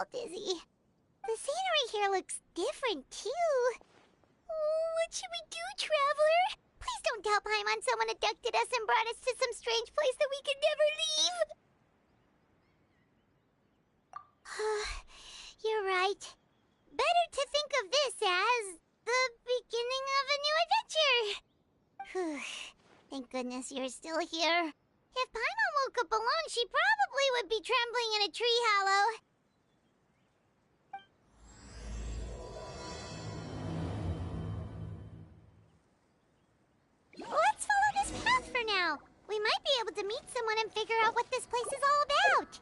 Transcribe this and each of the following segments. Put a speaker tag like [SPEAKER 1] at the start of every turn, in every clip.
[SPEAKER 1] little dizzy. The scenery here looks different, too. Oh, what should we do, Traveler? Please don't tell Paimon someone abducted us and brought us to some strange place that we could never leave. You're right. Better to think of this as the beginning of a new adventure. Thank goodness you're still here. If Paimon woke up alone, she probably would be trembling in a tree hollow. Let's follow this path for now. We might be able to meet someone and figure out what this place is all about.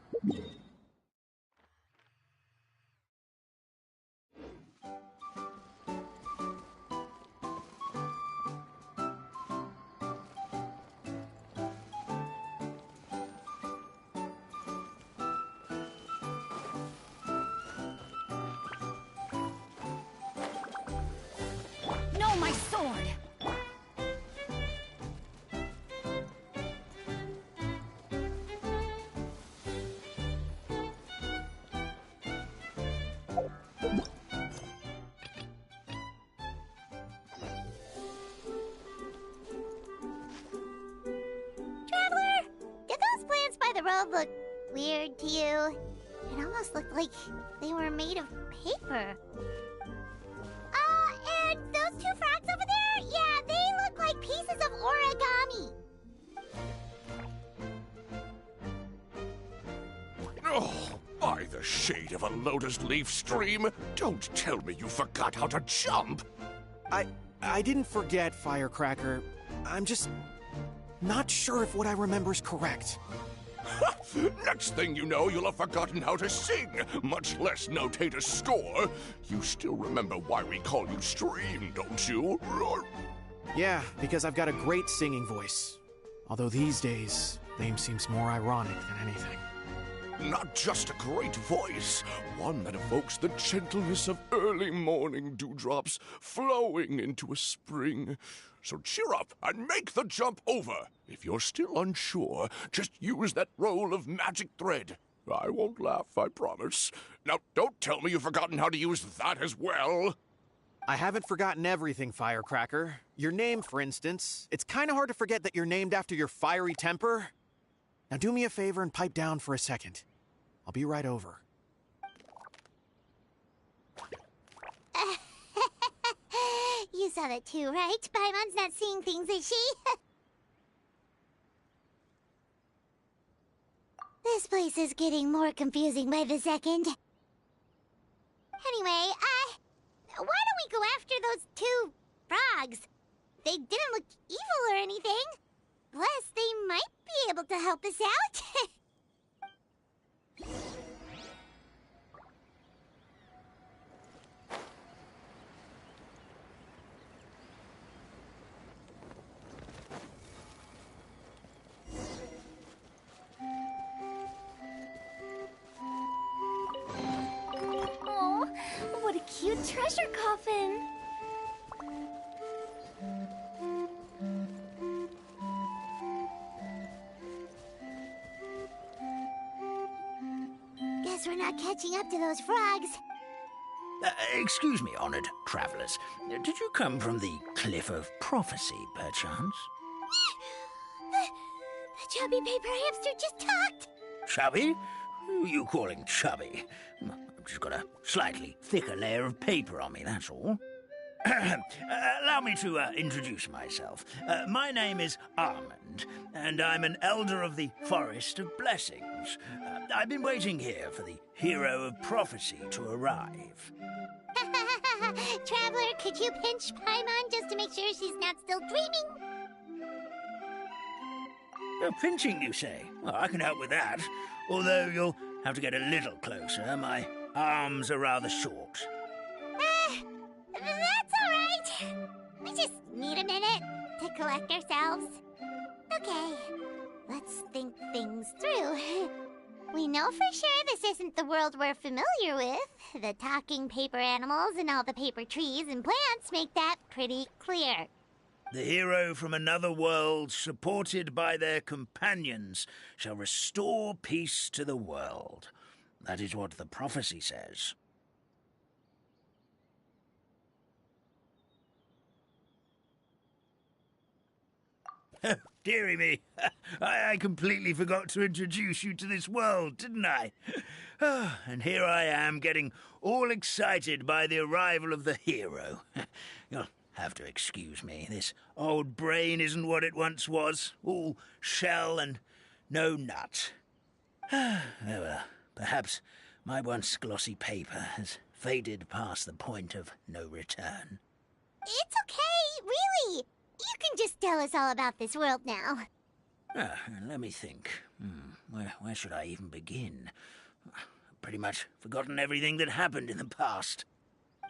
[SPEAKER 2] No, my sword!
[SPEAKER 1] Traveler, did those plants by the road look weird to you? It almost looked like they were made of paper. And those two frogs over there? Yeah, they look like pieces of origami.
[SPEAKER 3] Oh, by the shade of a lotus leaf stream, don't tell me you forgot how to jump!
[SPEAKER 4] I didn't forget, Firecracker. I'm just not sure if what I remember is correct.
[SPEAKER 3] Next thing you know, you'll have forgotten how to sing, much less notate a score. You still remember why we call you Stream, don't you?
[SPEAKER 4] Yeah, because I've got a great singing voice. Although these days, name seems more ironic than anything.
[SPEAKER 3] Not just a great voice, one that evokes the gentleness of early morning dewdrops flowing into a spring. So cheer up and make the jump over. If you're still unsure, just use that roll of magic thread. I won't laugh, I promise. Now, don't tell me you've forgotten how to use that as well.
[SPEAKER 4] I haven't forgotten everything, Firecracker. Your name, for instance. It's kind of hard to forget that you're named after your fiery temper. Now do me a favor and pipe down for a second. I'll be right over.
[SPEAKER 1] You saw that too, right? Paimon's not seeing things, is she? This place is getting more confusing by the second. Anyway, why don't we go after those two frogs? They didn't look evil or anything. Plus, they might be able to help us out.
[SPEAKER 2] Oh, what a cute treasure coffin!
[SPEAKER 1] Guess we're not catching up to those frogs.
[SPEAKER 5] Excuse me, honored travelers. Did you come from the Cliff of Prophecy, perchance?
[SPEAKER 1] The chubby paper hamster just talked.
[SPEAKER 5] Chubby? Who are you calling chubby? I've just got a slightly thicker layer of paper on me, that's all. Allow me to introduce myself. My name is Armand, and I'm an elder of the Forest of Blessings. I've been waiting here for the hero of prophecy to arrive.
[SPEAKER 1] Traveler, could you pinch Paimon just to make sure she's not still dreaming?
[SPEAKER 5] Pinching, you say? Well, I can help with that. Although you'll have to get a little closer. My arms are rather short.
[SPEAKER 1] That's all right. We just need a minute to collect ourselves. Okay, let's think things through. We know for sure this isn't the world we're familiar with. The talking paper animals and all the paper trees and plants make that pretty clear.
[SPEAKER 5] The hero from another world, supported by their companions, shall restore peace to the world. That is what the prophecy says. Dearie me, I completely forgot to introduce you to this world, didn't I? And here I am, getting all excited by the arrival of the hero. You'll have to excuse me. This old brain isn't what it once was, all shell and no nut. Oh well, perhaps my once glossy paper has faded past the point of no return.
[SPEAKER 1] It's okay, really. You can just tell us all about this world now.
[SPEAKER 5] Let me think. Where should I even begin? I've pretty much forgotten everything that happened in the past.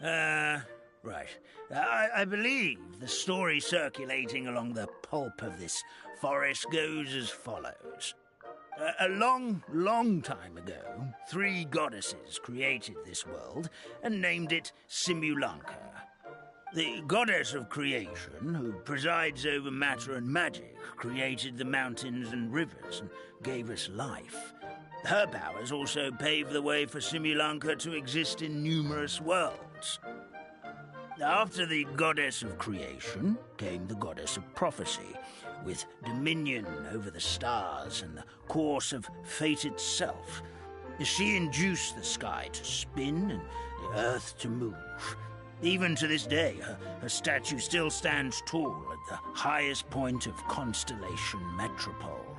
[SPEAKER 5] Right. I believe the story circulating along the pulp of this forest goes as follows. A long, long time ago, 3 goddesses created this world and named it Simulanka. The goddess of creation, who presides over matter and magic, created the mountains and rivers and gave us life. Her powers also paved the way for Simulanka to exist in numerous worlds. After the goddess of creation came the goddess of prophecy, with dominion over the stars and the course of fate itself. She induced the sky to spin and the earth to move. Even to this day, her statue still stands tall at the highest point of Constellation Metropole.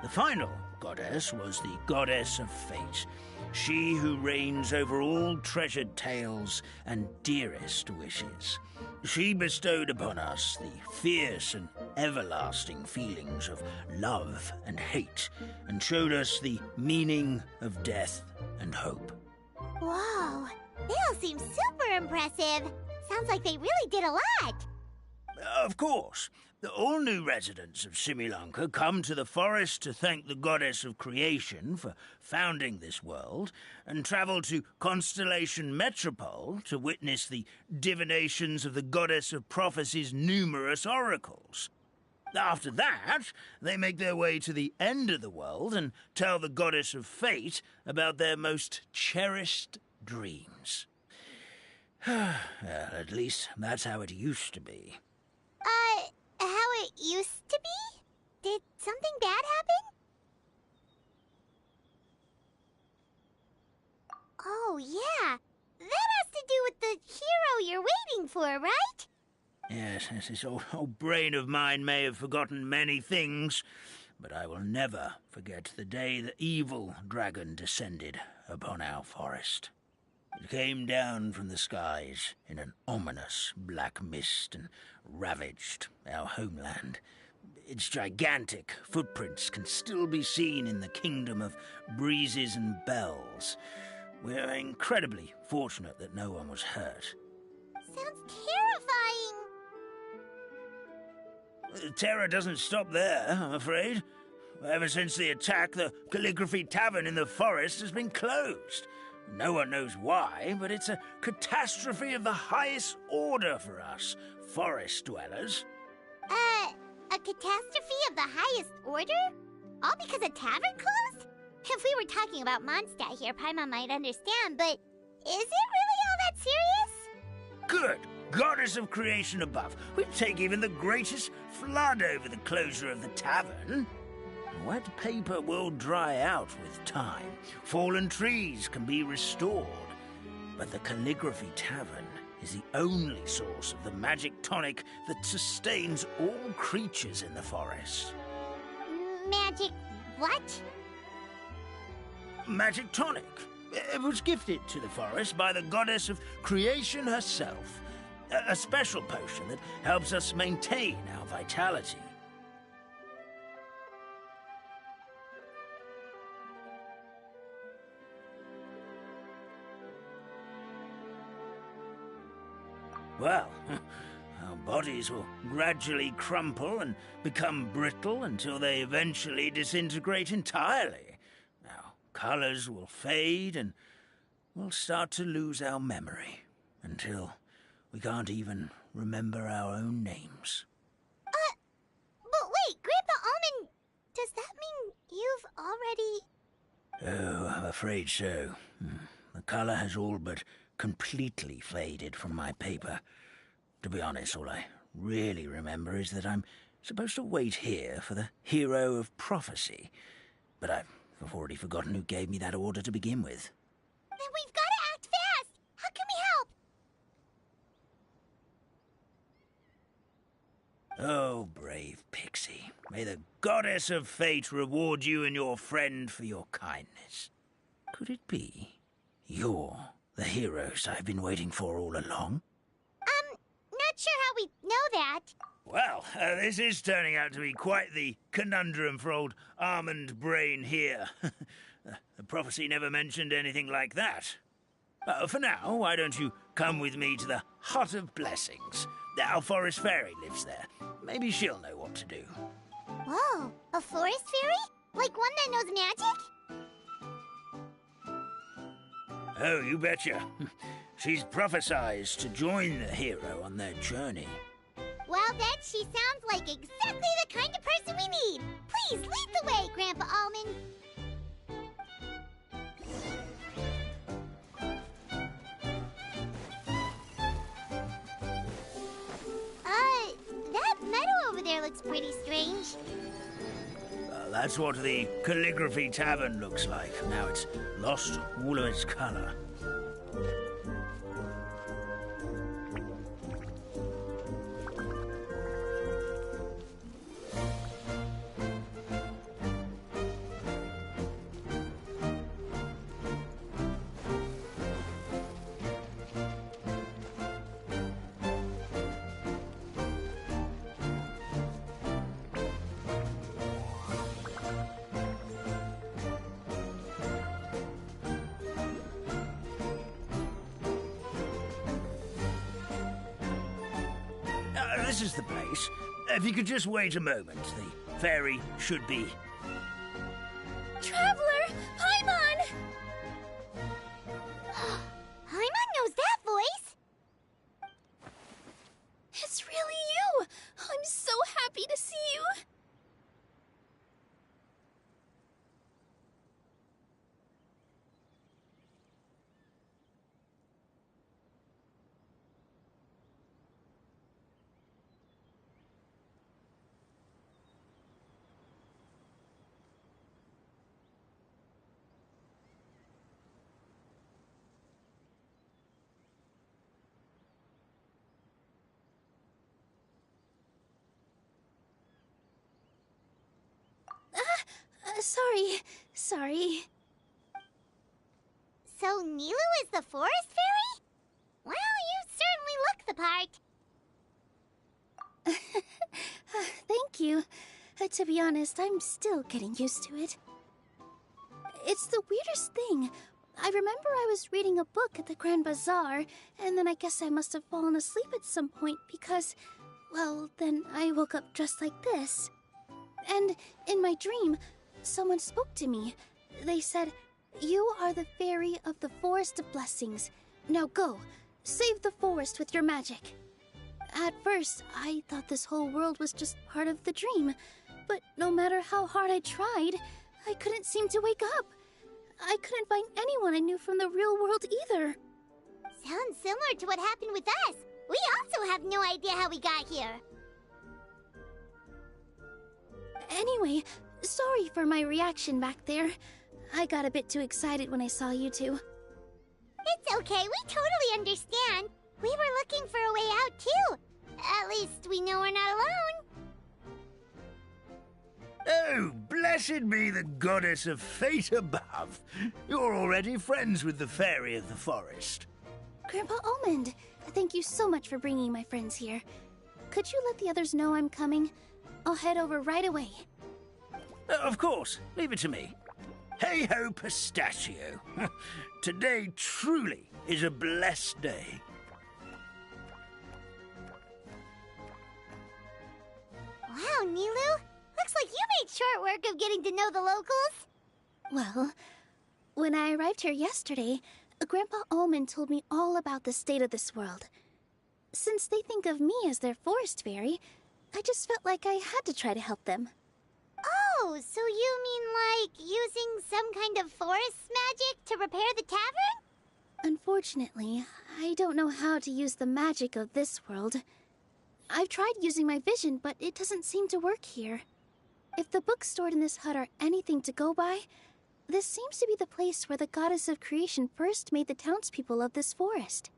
[SPEAKER 5] The final goddess was the goddess of fate, she who reigns over all treasured tales and dearest wishes. She bestowed upon us the fierce and everlasting feelings of love and hate, and showed us the meaning of death and hope.
[SPEAKER 1] Whoa, they all seem super impressive. Sounds like they really did a lot.
[SPEAKER 5] Of course. All new residents of Simulanka come to the forest to thank the goddess of creation for founding this world, and travel to Constellation Metropole to witness the divinations of the goddess of prophecy's numerous oracles. After that, they make their way to the end of the world and tell the goddess of fate about their most cherished dreams. Well, at least that's how it used to be.
[SPEAKER 1] How it used to be? Did something bad happen? Oh, yeah. That has to do with the hero you're waiting for, right?
[SPEAKER 5] Yes, this old brain of mine may have forgotten many things, but I will never forget the day the evil dragon descended upon our forest. It came down from the skies in an ominous black mist and ravaged our homeland. Its gigantic footprints can still be seen in the kingdom of breezes and bells. We're incredibly fortunate that no one was hurt.
[SPEAKER 1] Sounds terrifying.
[SPEAKER 5] The terror doesn't stop there, I'm afraid. Ever since the attack, the Calligraphy Tavern in the forest has been closed. No one knows why, but it's a catastrophe of the highest order for us, forest dwellers.
[SPEAKER 1] A catastrophe of the highest order? All because a tavern closed? If we were talking about Mondstadt here, Paimon might understand, but is it really all that serious?
[SPEAKER 5] Good. Goddess of creation above. We'd take even the greatest flood over the closure of the tavern. Wet paper will dry out with time. Fallen trees can be restored. But the Calligraphy Tavern is the only source of the magic tonic that sustains all creatures in the forest.
[SPEAKER 1] Magic what?
[SPEAKER 5] Magic tonic. It was gifted to the forest by the goddess of creation herself. A special potion that helps us maintain our vitality. Well, our bodies will gradually crumple and become brittle until they eventually disintegrate entirely. Our colors will fade and we'll start to lose our memory until we can't even remember our own names.
[SPEAKER 1] But wait, Grandpa Almond, does that mean you've already...
[SPEAKER 5] Oh, I'm afraid so. The color has all but completely faded from my paper. To be honest, all I really remember is that I'm supposed to wait here for the hero of prophecy. But I've already forgotten who gave me that order to begin with.
[SPEAKER 1] Then we've got to act fast! How can we help?
[SPEAKER 5] Oh, brave Pixie. May the goddess of fate reward you and your friend for your kindness. Could it be you're the heroes I've been waiting for all along?
[SPEAKER 1] Not sure how we know that.
[SPEAKER 5] Well, this is turning out to be quite the conundrum for old Almond Brain here. The prophecy never mentioned anything like that. For now, why don't you come with me to the Hut of Blessings? Our forest fairy lives there. Maybe she'll know what to do.
[SPEAKER 1] Whoa, a forest fairy? Like one that knows magic?
[SPEAKER 5] Oh, you betcha. She's prophesized to join the hero on their journey.
[SPEAKER 1] Well, then she sounds like exactly the kind of person we need. Please lead the way, Grandpa Almond. That meadow over there looks pretty strange.
[SPEAKER 5] That's what the Calligraphy Tavern looks like. Now it's lost all of its color. This is the place. If you could just wait a moment, the fairy should be...
[SPEAKER 2] Traveler! Paimon!
[SPEAKER 1] Paimon knows that voice.
[SPEAKER 2] It's really you! I'm so happy to see you! Sorry.
[SPEAKER 1] So Nilu is the forest fairy? Well, you certainly look the part.
[SPEAKER 2] Thank you. To be honest, I'm still getting used to it. It's the weirdest thing. I remember I was reading a book at the Grand Bazaar, and then I guess I must have fallen asleep at some point because, well, then I woke up just like this. And in my dream, someone spoke to me. They said, "You are the fairy of the Forest of Blessings. Now go, save the forest with your magic." At first, I thought this whole world was just part of the dream, but no matter how hard I tried, I couldn't seem to wake up. I couldn't find anyone I knew from the real world either.
[SPEAKER 1] Sounds similar to what happened with us. We also have no idea how we got here.
[SPEAKER 2] Anyway, sorry for my reaction back there. I got a bit too excited when I saw you two.
[SPEAKER 1] It's okay, we totally understand. We were looking for a way out, too. At least we know we're not alone.
[SPEAKER 5] Oh, blessed be the goddess of fate above. You're already friends with the fairy of the forest.
[SPEAKER 2] Grandpa Almond, thank you so much for bringing my friends here. Could you let the others know I'm coming? I'll head over right away.
[SPEAKER 5] Of course, leave it to me. Hey-ho, pistachio. Today truly is a blessed day.
[SPEAKER 1] Wow, Nilu. Looks like you made short work of getting to know the locals.
[SPEAKER 2] Well, when I arrived here yesterday, Grandpa Almond told me all about the state of this world. Since they think of me as their forest fairy, I just felt like I had to try to help them.
[SPEAKER 1] Oh, so you mean like using some kind of forest magic to repair the tavern?
[SPEAKER 2] Unfortunately, I don't know how to use the magic of this world. I've tried using my vision, but it doesn't seem to work here. If the books stored in this hut are anything to go by, this seems to be the place where the goddess of creation first made the townspeople of this forest.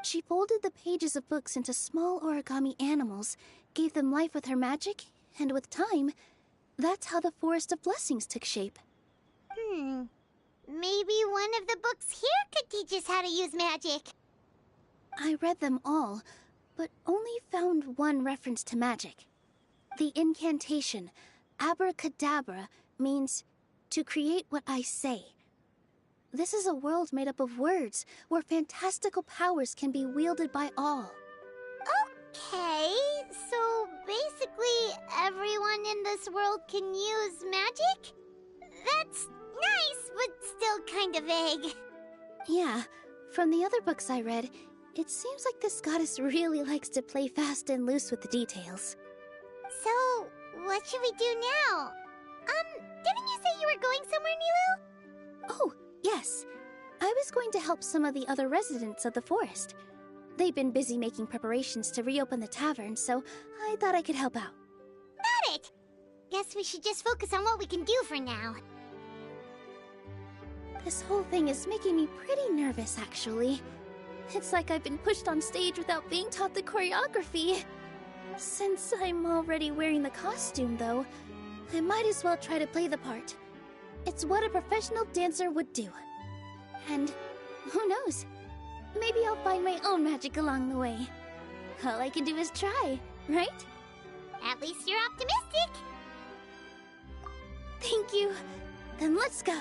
[SPEAKER 2] She folded the pages of books into small origami animals, gave them life with her magic, and with time, that's how the Forest of Blessings took shape.
[SPEAKER 1] Maybe one of the books here could teach us how to use magic.
[SPEAKER 2] I read them all, but only found one reference to magic. The incantation, abracadabra, means to create what I say. This is a world made up of words, where fantastical powers can be wielded by all.
[SPEAKER 1] Okay, so basically everyone in this world can use magic? That's nice, but still kind of vague.
[SPEAKER 2] Yeah, from the other books I read, it seems like this goddess really likes to play fast and loose with the details.
[SPEAKER 1] So, what should we do now? Didn't you say you were going somewhere, Nilu?
[SPEAKER 2] Oh, yes. I was going to help some of the other residents of the forest. They've been busy making preparations to reopen the tavern, so I thought I could help out.
[SPEAKER 1] Got it! Guess we should just focus on what we can do for now.
[SPEAKER 2] This whole thing is making me pretty nervous, actually. It's like I've been pushed on stage without being taught the choreography. Since I'm already wearing the costume, though, I might as well try to play the part. It's what a professional dancer would do. And who knows? Maybe I'll find my own magic along the way. All I can do is try, right?
[SPEAKER 1] At least you're optimistic.
[SPEAKER 2] Thank you. Then let's go.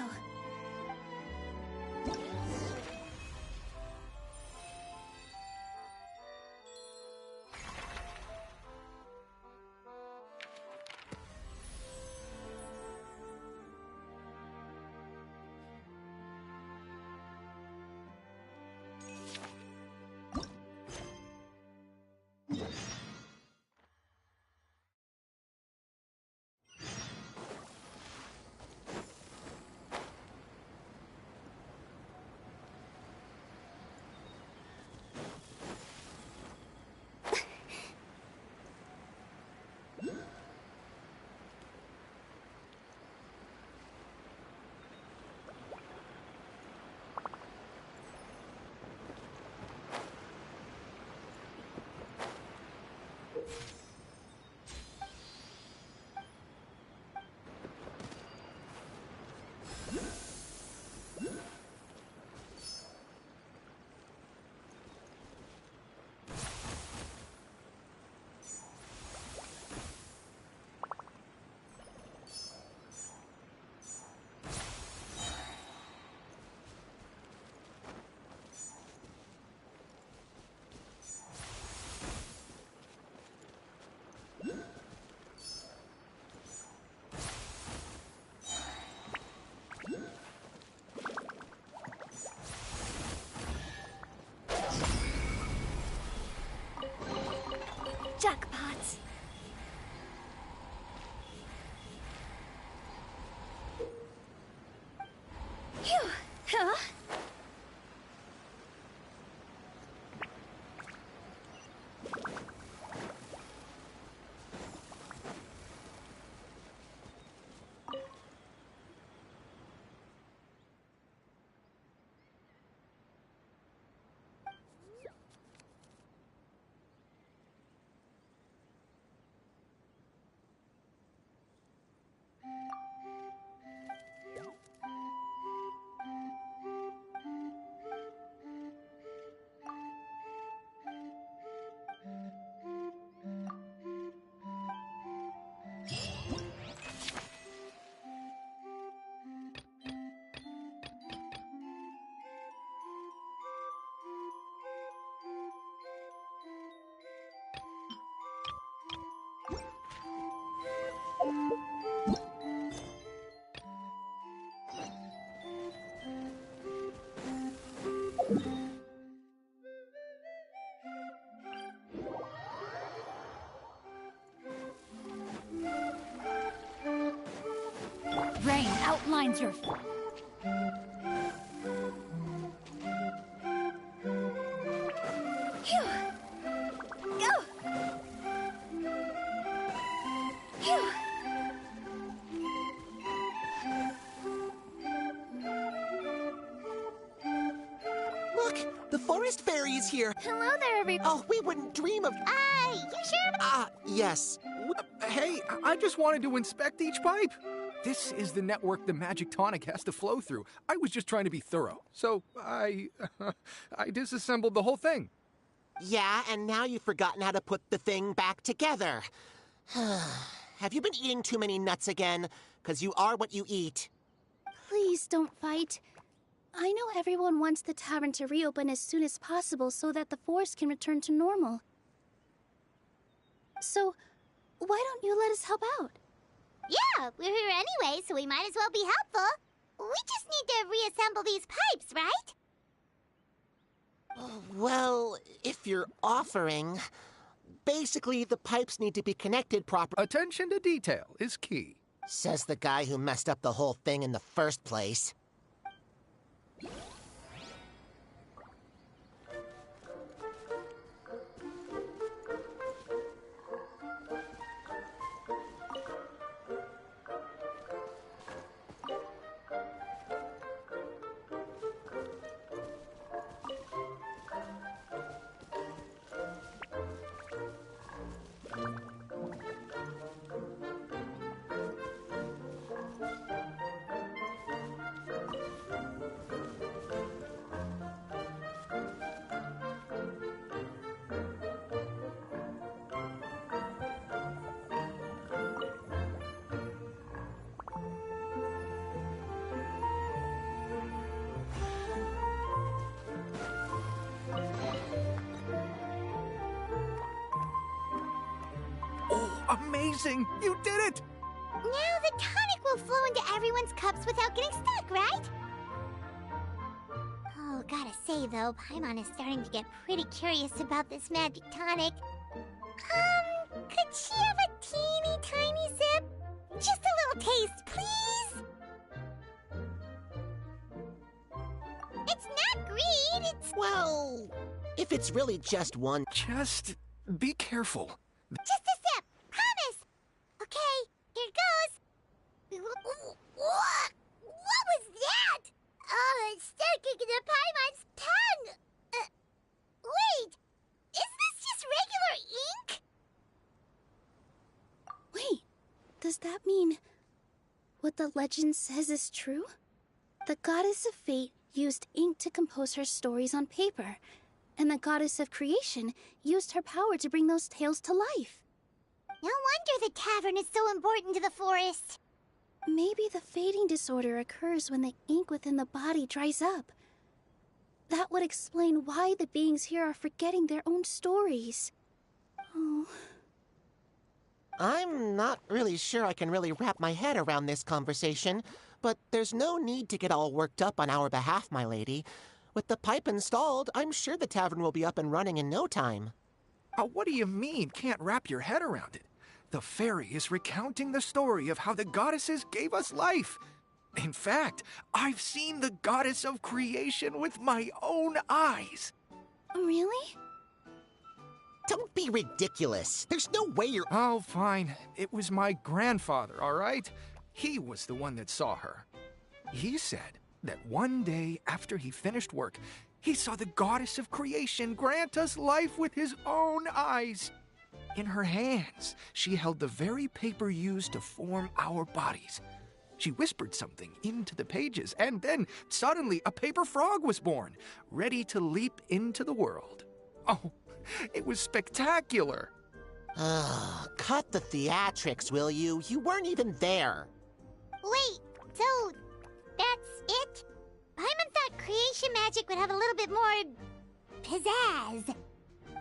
[SPEAKER 2] Jackpot! Phew! Huh? means you're... Phew. Go! Phew.
[SPEAKER 6] Look, the forest fairy is here.
[SPEAKER 2] Hello there, everybody.
[SPEAKER 6] Oh, we wouldn't dream of...
[SPEAKER 1] You sure?
[SPEAKER 6] Yes.
[SPEAKER 7] Hey, I just wanted to inspect each pipe. This is the network the magic tonic has to flow through. I was just trying to be thorough. So I disassembled the whole thing.
[SPEAKER 6] Yeah, and now you've forgotten how to put the thing back together. Have you been eating too many nuts again? 'Cause you are what you eat.
[SPEAKER 2] Please don't fight. I know everyone wants the tavern to reopen as soon as possible so that the forest can return to normal. So, why don't you let us help out?
[SPEAKER 1] Yeah, we're here anyway, so we might as well be helpful. We just need to reassemble these pipes, right?
[SPEAKER 6] Well, if you're offering... Basically, the pipes need to be connected properly.
[SPEAKER 7] Attention to detail is key.
[SPEAKER 6] Says the guy who messed up the whole thing in the first place.
[SPEAKER 7] Amazing! You did it!
[SPEAKER 1] Now the tonic will flow into everyone's cups without getting stuck, right? Oh, gotta say though, Paimon is starting to get pretty curious about this magic tonic. Could she have a teeny tiny sip? Just a little taste, please? It's not greed, it's...
[SPEAKER 6] Well, if it's really just one...
[SPEAKER 7] Just be careful.
[SPEAKER 1] Just a sip! Promise! Okay, here goes. What was that? Oh, it's sticking to Paimon's tongue. Wait, is this just regular ink?
[SPEAKER 2] Wait, does that mean what the legend says is true? The goddess of fate used ink to compose her stories on paper, and the goddess of creation used her power to bring those tales to life.
[SPEAKER 1] No wonder the tavern is so important to the forest.
[SPEAKER 2] Maybe the fading disorder occurs when the ink within the body dries up. That would explain why the beings here are forgetting their own stories. Oh.
[SPEAKER 6] I'm not really sure I can really wrap my head around this conversation, but there's no need to get all worked up on our behalf, my lady. With the pipe installed, I'm sure the tavern will be up and running in no time.
[SPEAKER 7] What do you mean, can't wrap your head around it? The fairy is recounting the story of how the goddesses gave us life. In fact, I've seen the goddess of creation with my own eyes.
[SPEAKER 2] Really?
[SPEAKER 6] Don't be ridiculous. There's no way you're...
[SPEAKER 7] Oh, fine. It was my grandfather, all right? He was the one that saw her. He said that one day after he finished work, he saw the goddess of creation grant us life with his own eyes. In her hands, she held the very paper used to form our bodies. She whispered something into the pages, and then suddenly a paper frog was born, ready to leap into the world. Oh, it was spectacular.
[SPEAKER 6] Cut the theatrics, will you? You weren't even there.
[SPEAKER 1] Wait, so that's it? Paimon thought creation magic would have a little bit more pizzazz.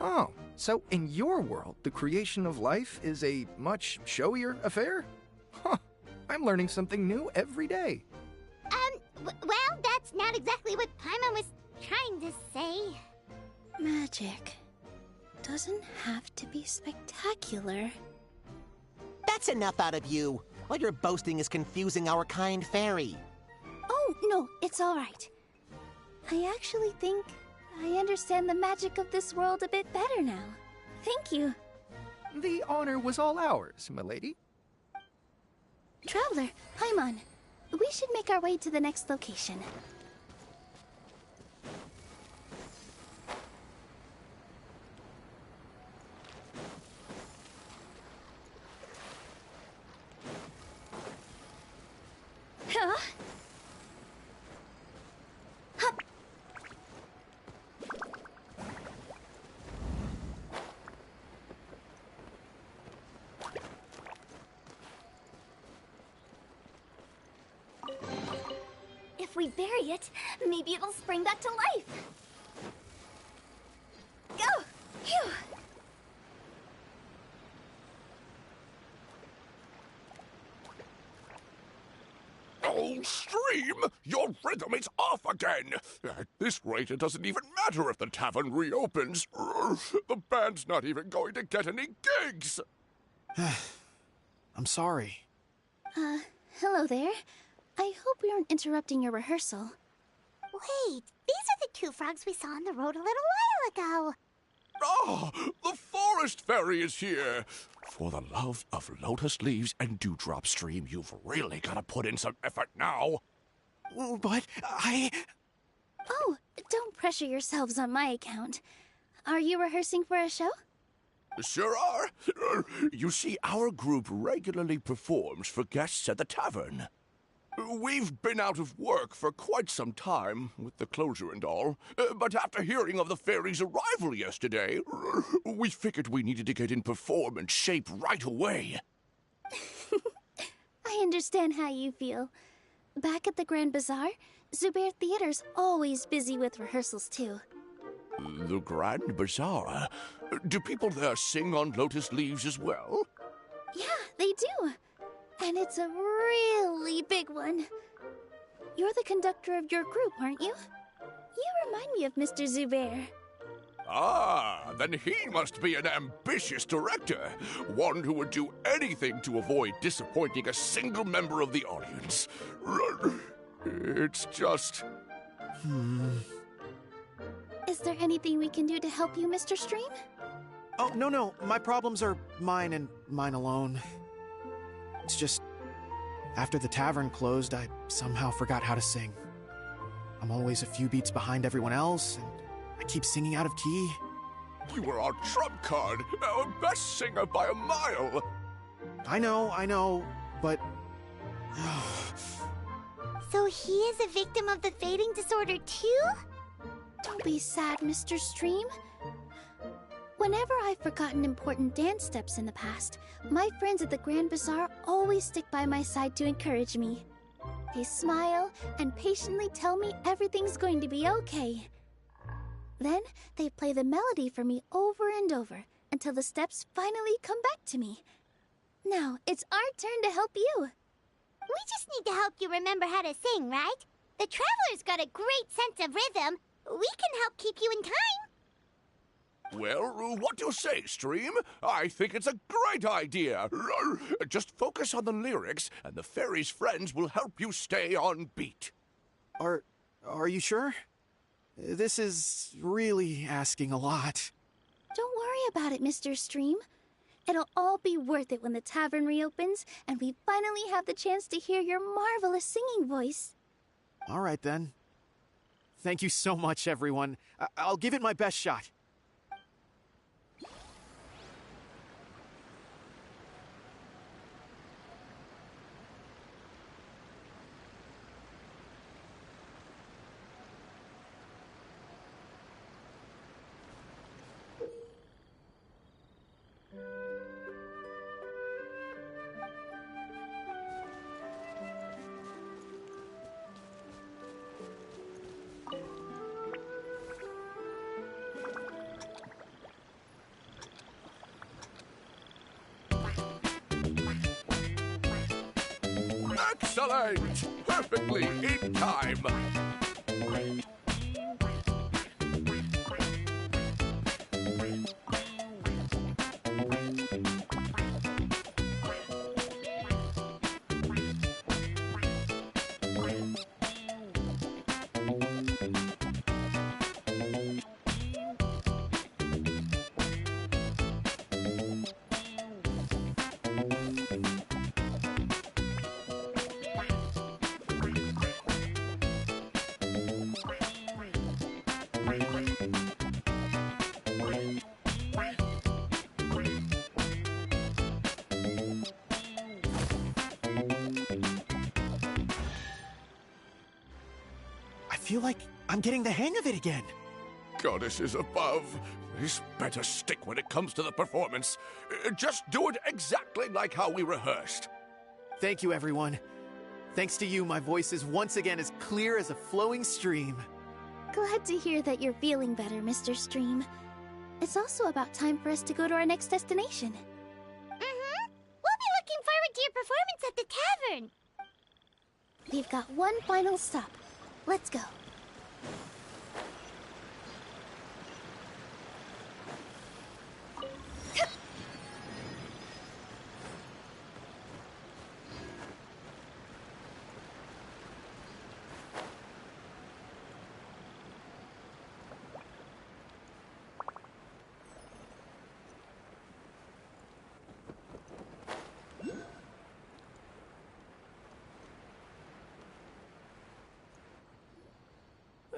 [SPEAKER 7] Oh, so in your world, the creation of life is a much showier affair? Huh, I'm learning something new every day.
[SPEAKER 1] Well, that's not exactly what Paimon was trying to say.
[SPEAKER 2] Magic doesn't have to be spectacular.
[SPEAKER 6] That's enough out of you. All your boasting is confusing our kind fairy.
[SPEAKER 2] No, it's all right. I actually think I understand the magic of this world a bit better now. Thank you.
[SPEAKER 7] The honor was all ours, milady.
[SPEAKER 2] Traveler, Paimon, we should make our way to the next location. Huh? Hup. If we bury it, maybe it'll spring back to life. Go! Phew!
[SPEAKER 3] Oh, Stream! Your rhythm is off again! At this rate, it doesn't even matter if the tavern reopens. The band's not even going to get any gigs!
[SPEAKER 4] I'm sorry.
[SPEAKER 2] Hello there. I hope we aren't interrupting your rehearsal.
[SPEAKER 1] Wait, these are the two frogs we saw on the road a little while ago.
[SPEAKER 3] Ah, the forest fairy is here! For the love of lotus leaves and dewdrop, Stream, you've really got to put in some effort now.
[SPEAKER 4] But
[SPEAKER 2] Oh, don't pressure yourselves on my account. Are you rehearsing for a show?
[SPEAKER 3] Sure are. You see, our group regularly performs for guests at the tavern. We've been out of work for quite some time, with the closure and all. But after hearing of the fairy's arrival yesterday, we figured we needed to get in performance shape right away.
[SPEAKER 2] I understand how you feel. Back at the Grand Bazaar, Zubair Theater's always busy with rehearsals too.
[SPEAKER 3] The Grand Bazaar? Do people there sing on lotus leaves as well?
[SPEAKER 2] Yeah, they do. And it's a really big one. You're the conductor of your group, aren't you? You remind me of Mr. Zubair.
[SPEAKER 3] Ah, then he must be an ambitious director. One who would do anything to avoid disappointing a single member of the audience. It's just...
[SPEAKER 2] Is there anything we can do to help you, Mr. Stream?
[SPEAKER 4] Oh, no. My problems are mine and mine alone. It's just, after the tavern closed, I somehow forgot how to sing. I'm always a few beats behind everyone else, and I keep singing out of key.
[SPEAKER 3] You were our trump card, our best singer by a mile.
[SPEAKER 4] I know, but...
[SPEAKER 1] So he is a victim of the fading disorder too?
[SPEAKER 2] Don't be sad, Mr. Stream. Whenever I've forgotten important dance steps in the past, my friends at the Grand Bazaar always stick by my side to encourage me. They smile and patiently tell me everything's going to be okay. Then they play the melody for me over and over until the steps finally come back to me. Now it's our turn to help you.
[SPEAKER 1] We just need to help you remember how to sing, right? The Traveler's got a great sense of rhythm. We can help keep you in time.
[SPEAKER 3] Well, what do you say, Stream? I think it's a great idea. Just focus on the lyrics, and the fairy's friends will help you stay on beat.
[SPEAKER 4] Are you sure? This is really asking a lot.
[SPEAKER 2] Don't worry about it, Mr. Stream. It'll all be worth it when the tavern reopens and we finally have the chance to hear your marvelous singing voice.
[SPEAKER 4] All right, then. Thank you so much, everyone. I'll give it my best shot.
[SPEAKER 3] Excellent! Perfectly in time.
[SPEAKER 4] feel like I'm getting the hang of it again.
[SPEAKER 3] Goddesses above, this better stick when it comes to the performance. Just do it exactly like how we rehearsed.
[SPEAKER 4] Thank you, everyone. Thanks to you, my voice is once again as clear as a flowing stream.
[SPEAKER 2] Glad to hear that you're feeling better, Mr. Stream. It's also about time for us to go to our next destination.
[SPEAKER 1] Mm-hmm. We'll be looking forward to your performance at the tavern.
[SPEAKER 2] We've got one final stop. Let's go.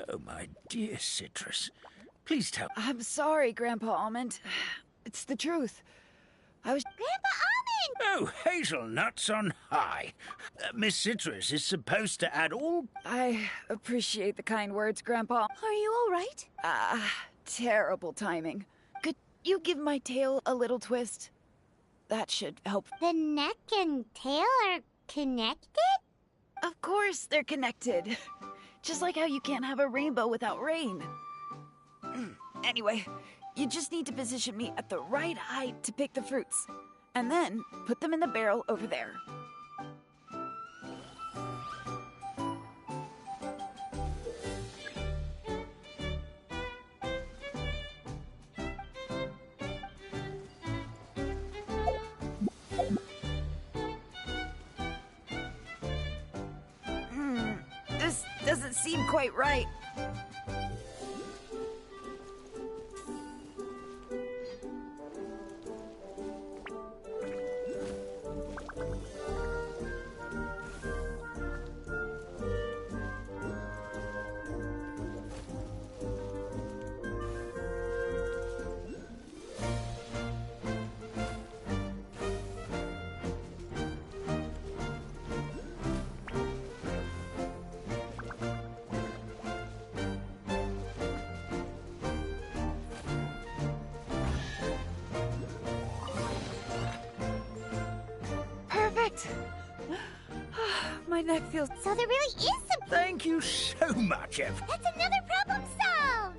[SPEAKER 5] Oh, my dear Citrus. Please tell...
[SPEAKER 8] I'm sorry, Grandpa Almond. It's the truth. I was...
[SPEAKER 1] Grandpa Almond!
[SPEAKER 5] Oh, hazelnuts on high. Miss Citrus is supposed to add all...
[SPEAKER 8] I appreciate the kind words, Grandpa.
[SPEAKER 2] Are you all right?
[SPEAKER 8] Terrible timing. Could you give my tail a little twist? That should help.
[SPEAKER 1] The neck and tail are connected?
[SPEAKER 8] Of course they're connected. Just like how you can't have a rainbow without rain. Anyway, you just need to position me at the right height to pick the fruits. And then put them in the barrel over there. This doesn't seem quite right. Perfect. My neck feels...
[SPEAKER 1] So there really is some...
[SPEAKER 5] Thank you so much, Ev.
[SPEAKER 1] That's another problem solved!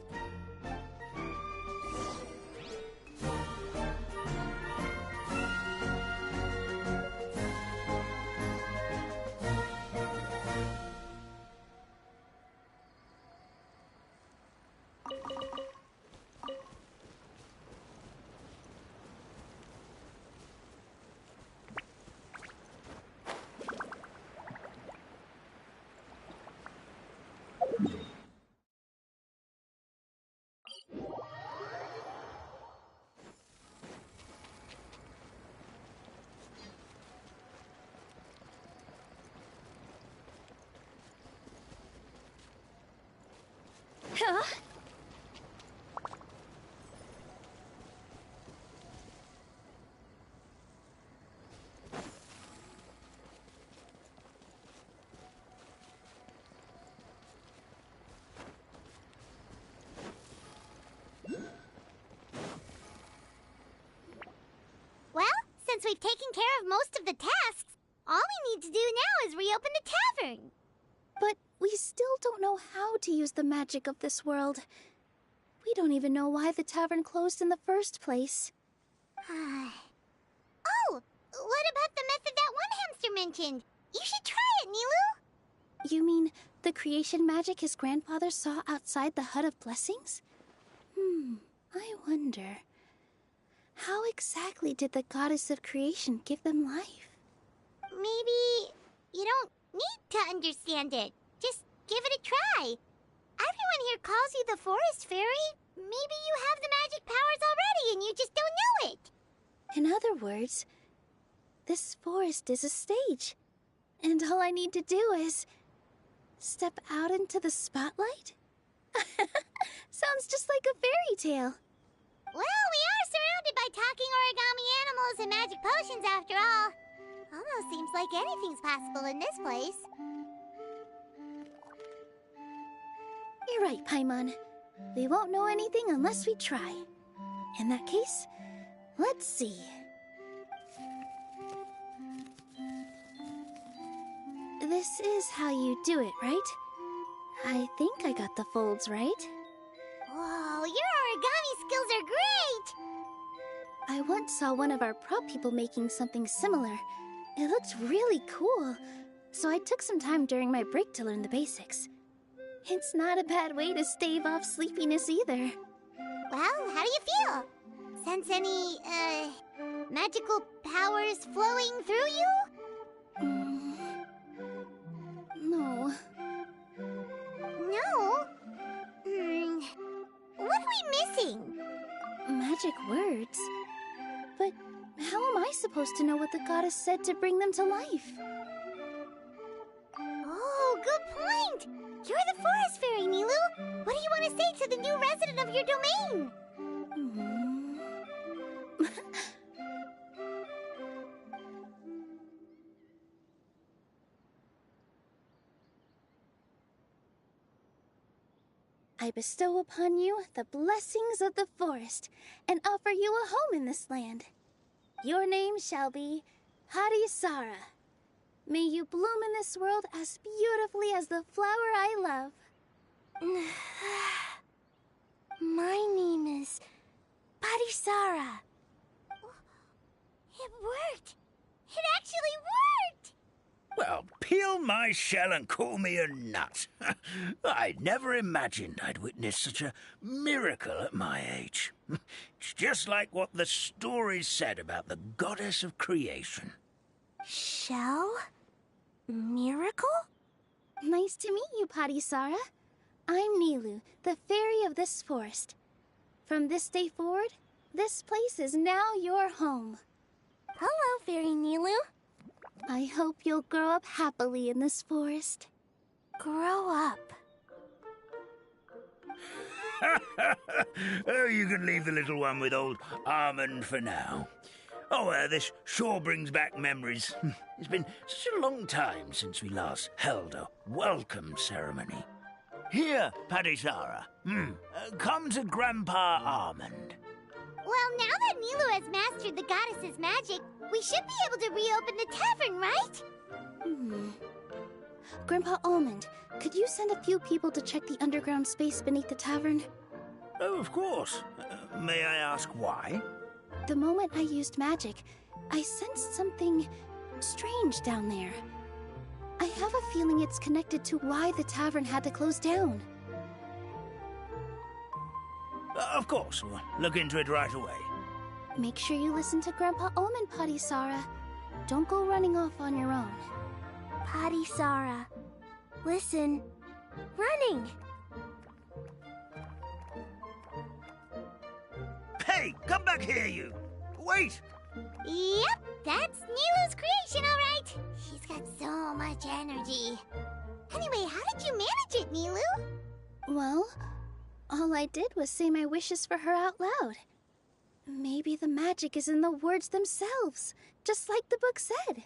[SPEAKER 2] Huh?
[SPEAKER 1] Well, since we've taken care of most of the tasks, all we need to do now is reopen the tavern.
[SPEAKER 2] But we still don't know how to use the magic of this world. We don't even know why the tavern closed in the first place.
[SPEAKER 1] Oh, what about the method that one hamster mentioned? You should try it, Nilu.
[SPEAKER 2] You mean the creation magic his grandfather saw outside the Hut of Blessings? I wonder. How exactly did the goddess of creation give them life?
[SPEAKER 1] Maybe you don't need to understand it. Just give it a try. Everyone here calls you the Forest Fairy. Maybe you have the magic powers already and you just don't know it.
[SPEAKER 2] In other words, this forest is a stage. And all I need to do is... step out into the spotlight? Sounds just like a fairy tale.
[SPEAKER 1] Well, we are surrounded by talking origami animals and magic potions after all. Almost seems like anything's possible in this place.
[SPEAKER 2] You're right, Paimon. We won't know anything unless we try. In that case, let's see. This is how you do it, right? I think I got the folds right.
[SPEAKER 1] Whoa, your origami skills are great!
[SPEAKER 2] I once saw one of our prop people making something similar. It looked really cool, so I took some time during my break to learn the basics. It's not a bad way to stave off sleepiness either.
[SPEAKER 1] Well, how do you feel? Sense any, magical powers flowing through you?
[SPEAKER 2] No.
[SPEAKER 1] No? What are we missing?
[SPEAKER 2] Magic words? But how am I supposed to know what the goddess said to bring them to life?
[SPEAKER 1] Oh, good point! You're the forest fairy, Nilu! What do you want to say to the new resident of your domain?
[SPEAKER 2] I bestow upon you the blessings of the forest and offer you a home in this land. Your name shall be Harisara. May you bloom in this world as beautifully as the flower I love.
[SPEAKER 1] My name is Parisara. It worked! It actually worked!
[SPEAKER 5] Well, peel my shell and call me a nut. I never imagined I'd witness such a miracle at my age. It's just like what the stories said about the goddess of creation.
[SPEAKER 1] Shell? Miracle?
[SPEAKER 2] Nice to meet you, Parisara. I'm Nilu, the fairy of this forest. From this day forward, this place is now your home.
[SPEAKER 1] Hello, Fairy Nilu.
[SPEAKER 2] I hope you'll grow up happily in this forest.
[SPEAKER 1] Grow up.
[SPEAKER 5] Oh, you can leave the little one with old Armand for now. Oh, this sure brings back memories. It's been such a long time since we last held a welcome ceremony. Here, Parisara. Come to Grandpa Armand.
[SPEAKER 1] Well, now that Nilu has mastered the goddess's magic, we should be able to reopen the tavern, right?
[SPEAKER 2] Grandpa Almond, could you send a few people to check the underground space beneath the tavern?
[SPEAKER 5] Oh, of course. May I ask why?
[SPEAKER 2] The moment I used magic, I sensed something strange down there. I have a feeling it's connected to why the tavern had to close down.
[SPEAKER 5] Of course. We'll look into it right away.
[SPEAKER 2] Make sure you listen to Grandpa Almond, Parisara. Don't go running off on your own.
[SPEAKER 1] Parisara, listen. Running!
[SPEAKER 5] Hey, come back here, you! Wait!
[SPEAKER 1] Yep, that's Nilu's creation, all right. She's got so much energy. Anyway, how did you manage it, Nilu?
[SPEAKER 2] Well, all I did was say my wishes for her out loud. Maybe the magic is in the words themselves, just like the book said.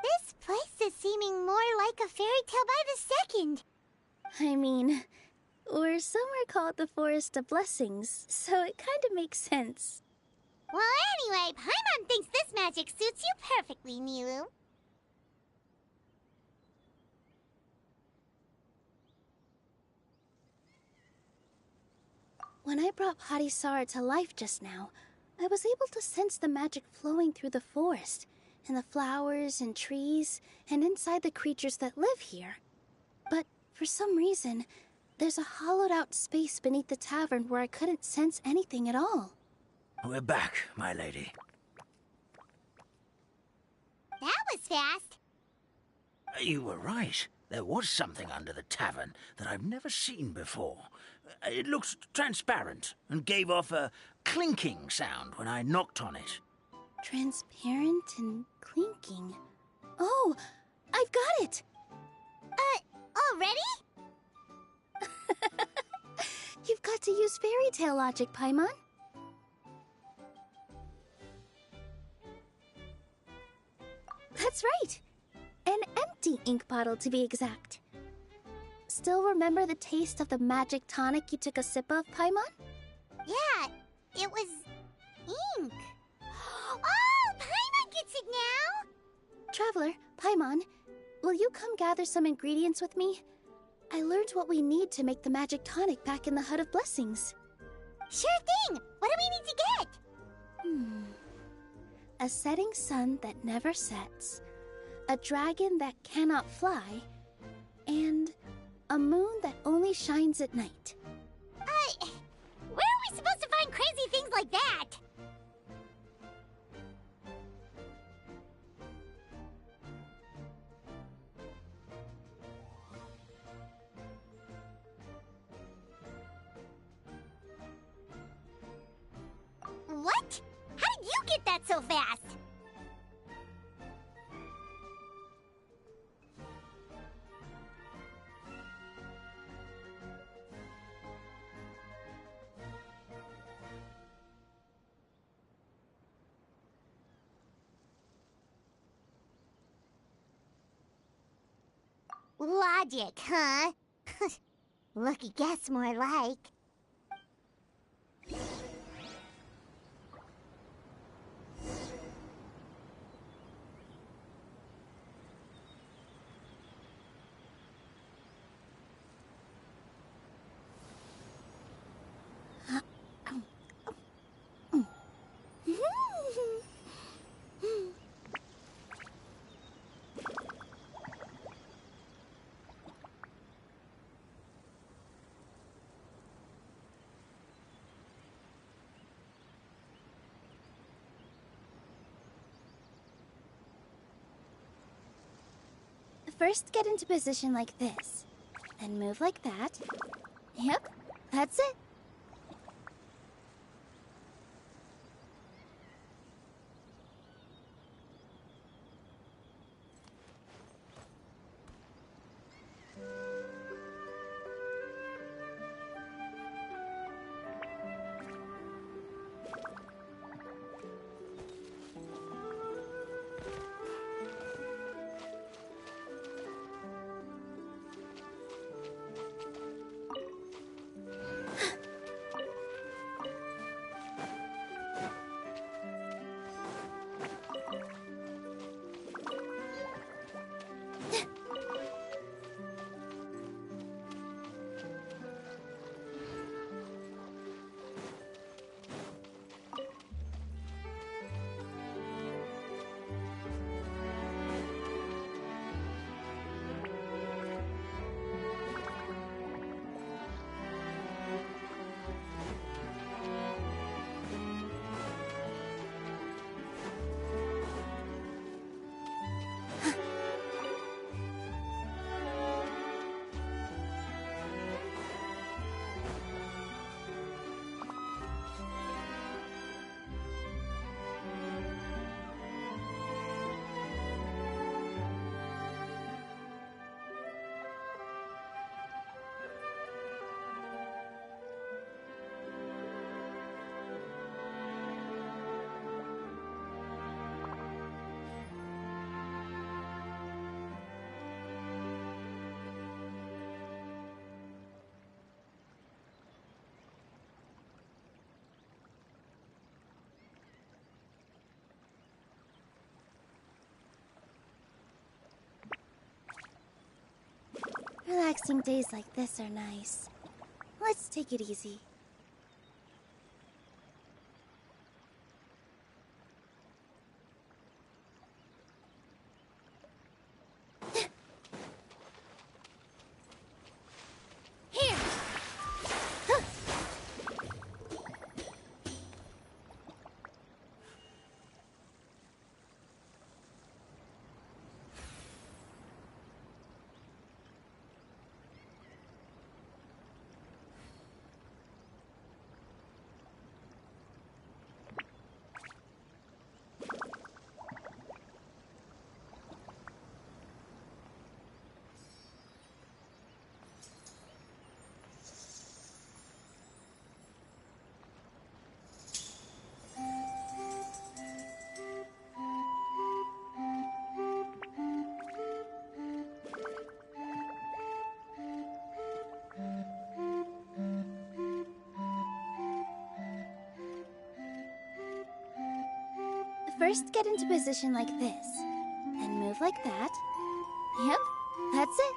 [SPEAKER 1] This place is seeming more like a fairy tale by the second.
[SPEAKER 2] I mean, or somewhere called the Forest of Blessings, so it kind of makes sense.
[SPEAKER 1] Well, anyway, Paimon thinks this magic suits you perfectly, Nilu.
[SPEAKER 2] When I brought Harisara to life just now, I was able to sense the magic flowing through the forest, and the flowers and trees, and inside the creatures that live here. But for some reason, there's a hollowed-out space beneath the tavern where I couldn't sense anything at all.
[SPEAKER 5] We're back, my lady.
[SPEAKER 1] That was fast.
[SPEAKER 5] You were right. There was something under the tavern that I've never seen before. It looked transparent and gave off a clinking sound when I knocked on it.
[SPEAKER 2] Transparent and clinking. Oh, I've got it!
[SPEAKER 1] Already?
[SPEAKER 2] You've got to use fairy tale logic, Paimon. That's right. An empty ink bottle, to be exact. still remember the taste of the magic tonic you took a sip of, Paimon?
[SPEAKER 1] Yeah, it was ink. Oh, Paimon gets it now!
[SPEAKER 2] Traveler, Paimon, will you come gather some ingredients with me? I learned what we need to make the magic tonic back in the Hut of Blessings.
[SPEAKER 1] Sure thing! What do we need to get?
[SPEAKER 2] A setting sun that never sets, a dragon that cannot fly, and a moon that only shines at night.
[SPEAKER 1] Where are we supposed to find crazy things like that? What? How did you get that so fast? Logic, huh? Lucky guess, more like.
[SPEAKER 2] First, get into position like this. Then move like that. Yep, that's it. Relaxing days like this are nice. Let's take it easy. Here! first get into position like this, and move like that. Yep, that's it.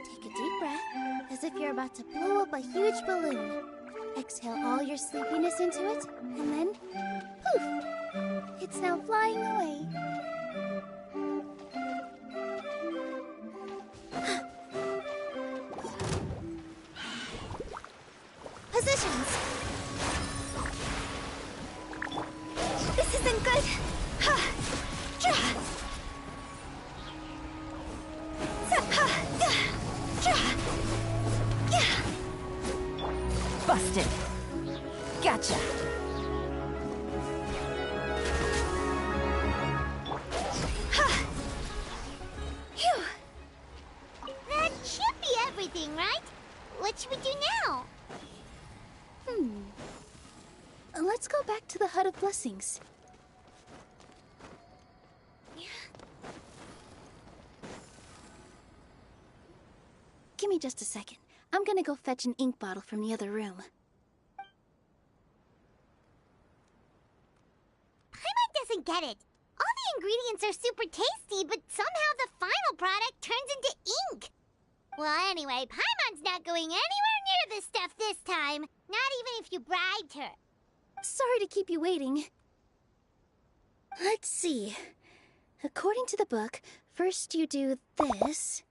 [SPEAKER 2] Take a deep breath, as if you're about to blow up a huge balloon. Exhale all your sleepiness into it, and then, poof! It's now flying away. Positions! This isn't good! Ha! Dra!
[SPEAKER 8] Busted. Gotcha.
[SPEAKER 2] Ha! Phew!
[SPEAKER 1] That should be everything, right? What should we do now?
[SPEAKER 2] Let's go back to the Hut of Blessings. Give me just a second. I'm gonna go fetch an ink bottle from the other room.
[SPEAKER 1] Paimon doesn't get it. All the ingredients are super tasty, but somehow the final product turns into ink. Well, anyway, Paimon's not going anywhere near this stuff this time. Not even if you bribed her.
[SPEAKER 2] Sorry to keep you waiting. Let's see. According to the book, first you do this,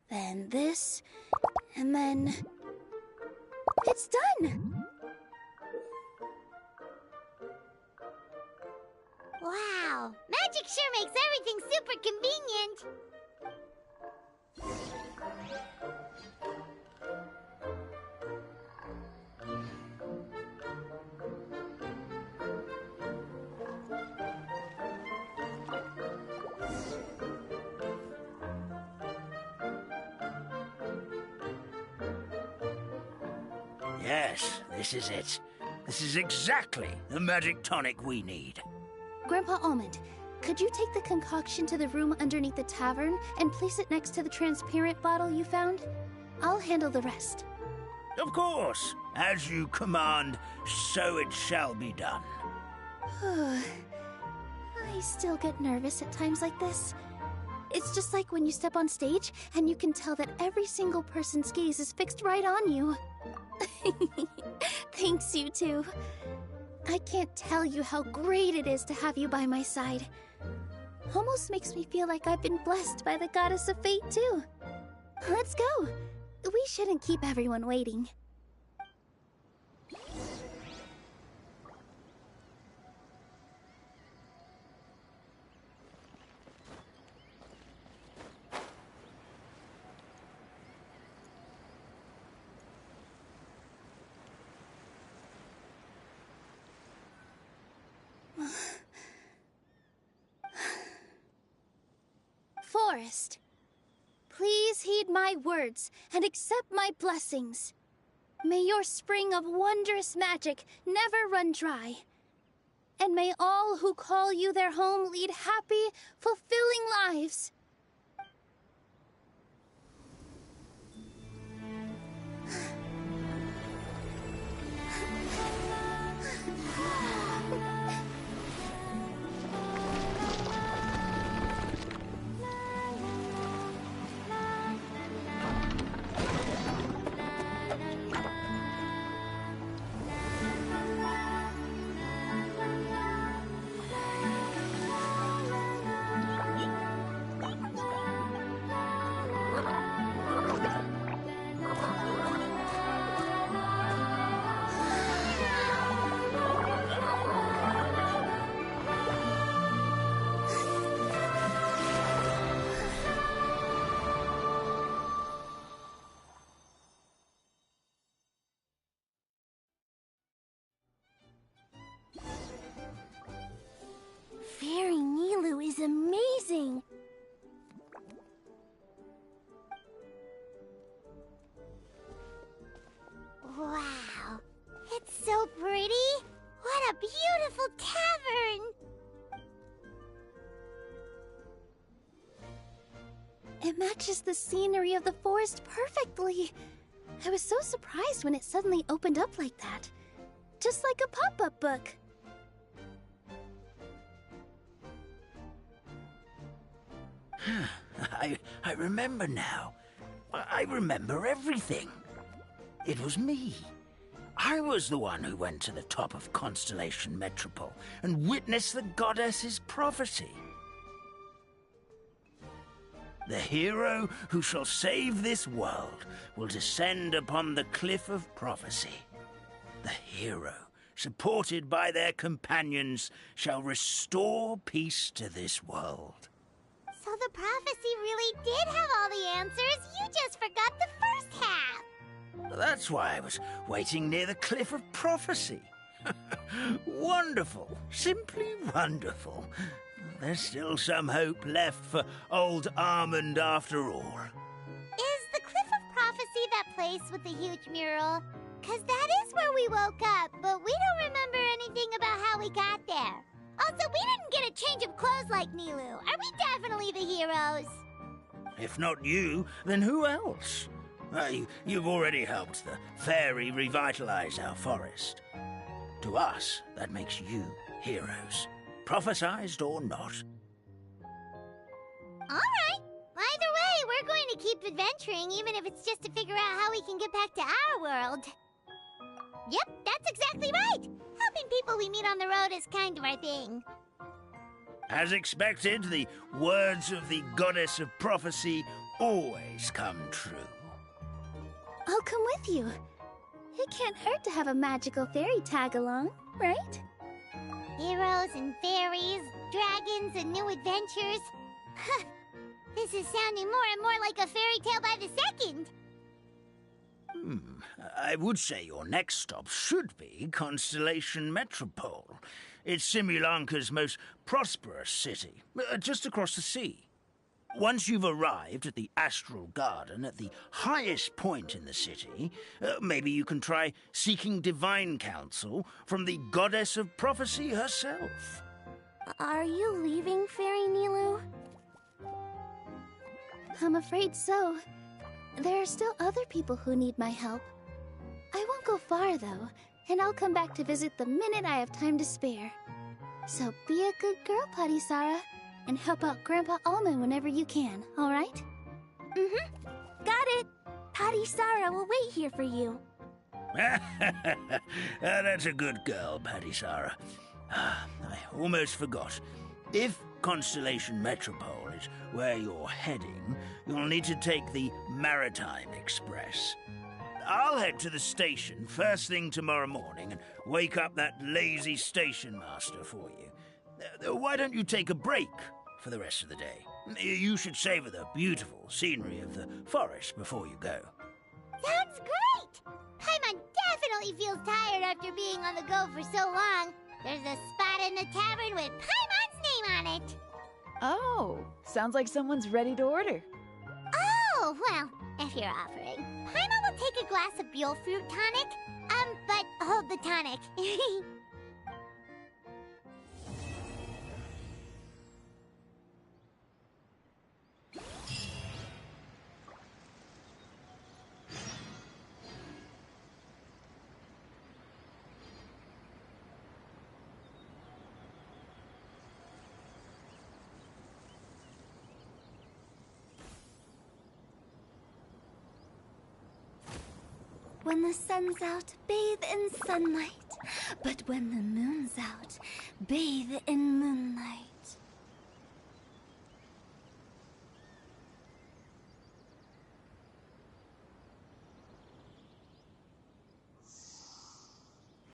[SPEAKER 2] then this, and then... It's done!
[SPEAKER 1] Wow, magic sure makes everything super convenient.
[SPEAKER 5] Yes, this is it. This is exactly the magic tonic we need.
[SPEAKER 2] Grandpa Almond, could you take the concoction to the room underneath the tavern and place it next to the transparent bottle you found? I'll handle the rest.
[SPEAKER 5] Of course. As you command, so it shall be done.
[SPEAKER 2] I still get nervous at times like this. It's just like when you step on stage and you can tell that every single person's gaze is fixed right on you. Thanks, you two. I can't tell you how great it is to have you by my side. Almost makes me feel like I've been blessed by the goddess of fate, too. Let's go. We shouldn't keep everyone waiting. Forest, please heed my words and accept my blessings. May your spring of wondrous magic never run dry. And may all who call you their home lead happy, fulfilling lives. matches the scenery of the forest perfectly. I was so surprised when it suddenly opened up like that. Just like a pop-up book.
[SPEAKER 5] I remember now. I remember everything. It was me. I was the one who went to the top of Constellation Metropole and witnessed the goddess's prophecy. The hero who shall save this world will descend upon the cliff of prophecy. The hero, supported by their companions, shall restore peace to this world.
[SPEAKER 1] So the prophecy really did have all the answers. You just forgot the first half.
[SPEAKER 5] That's why I was waiting near the cliff of prophecy. Wonderful. Simply wonderful. There's still some hope left for old Armand after all.
[SPEAKER 1] Is the Cliff of Prophecy that place with the huge mural? 'Cause that is where we woke up, but we don't remember anything about how we got there. Also, we didn't get a change of clothes like Nilu. Are we definitely the heroes?
[SPEAKER 5] If not you, then who else? You've already helped the fairy revitalize our forest. To us, that makes you heroes, prophesized or not.
[SPEAKER 1] All right. Either way, we're going to keep adventuring, even if it's just to figure out how we can get back to our world. Yep, that's exactly right. Helping people we meet on the road is kind of our thing.
[SPEAKER 5] As expected, the words of the goddess of prophecy always come true.
[SPEAKER 2] I'll come with you. It can't hurt to have a magical fairy tag along, right?
[SPEAKER 1] Heroes and fairies, dragons and new adventures. This is sounding more and more like a fairy tale by the second.
[SPEAKER 5] I would say your next stop should be Constellation Metropole. It's Simulanka's most prosperous city, just across the sea. Once you've arrived at the Astral Garden at the highest point in the city, maybe you can try seeking divine counsel from the goddess of prophecy herself.
[SPEAKER 2] Are you leaving, Fairy Nilu? I'm afraid so. There are still other people who need my help. I won't go far, though, and I'll come back to visit the minute I have time to spare. So be a good girl, Patisara, and help out Grandpa Almond whenever you can, all right?
[SPEAKER 1] Mm-hmm. Got it. Patisara will wait here for you.
[SPEAKER 5] That's a good girl, Patisara. I almost forgot. If Constellation Metropole is where you're heading, you'll need to take the Maritime Express. I'll head to the station first thing tomorrow morning and wake up that lazy station master for you. Why don't you take a break for the rest of the day? You should savor the beautiful scenery of the forest before you go.
[SPEAKER 1] Sounds great! Paimon definitely feels tired after being on the go for so long. There's a spot in the tavern with Paimon's name on it.
[SPEAKER 8] Oh, sounds like someone's ready to order.
[SPEAKER 1] Oh, well, if you're offering. Paimon will take a glass of Buell fruit tonic. But hold the tonic.
[SPEAKER 2] When the sun's out, bathe in sunlight. But when the moon's out, bathe in moonlight.